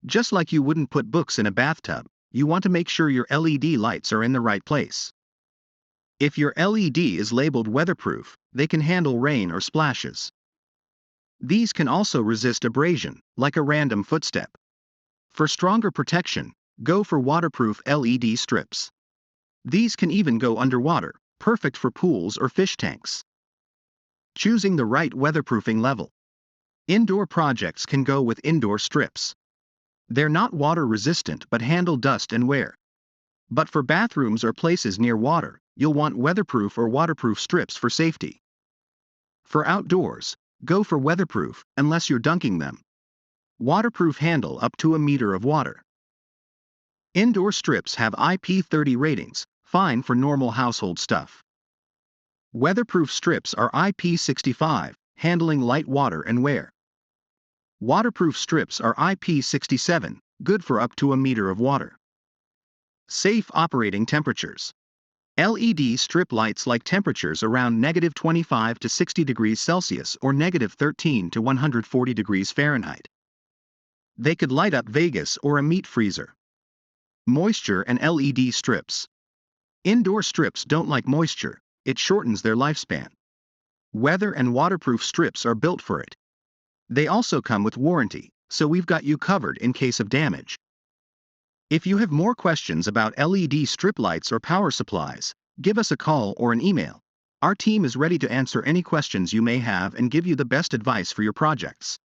Just like you wouldn't put books in a bathtub, you want to make sure your LED lights are in the right place. If your LED is labeled weatherproof, they can handle rain or splashes. These can also resist abrasion, like a random footstep. For stronger protection, go for waterproof LED strips. These can even go underwater, perfect for pools or fish tanks. Choosing the right weatherproofing level. Indoor projects can go with indoor strips. They're not water resistant but handle dust and wear. But for bathrooms or places near water, you'll want weatherproof or waterproof strips for safety. For outdoors, go for weatherproof unless you're dunking them. Waterproof handle up to a meter of water. Indoor strips have IP30 ratings, fine for normal household stuff. Weatherproof strips are IP65, handling light water and wear. Waterproof strips are IP67, good for up to a meter of water. Safe operating temperatures. LED strip lights like temperatures around -25 to 60 degrees Celsius or -13 to 140 degrees Fahrenheit. They could light up Vegas or a meat freezer. Moisture and LED strips. Indoor strips don't like moisture, it shortens their lifespan. Weather and waterproof strips are built for it. They also come with warranty, so we've got you covered in case of damage. If you have more questions about LED strip lights or power supplies, give us a call or an email. Our team is ready to answer any questions you may have and give you the best advice for your projects.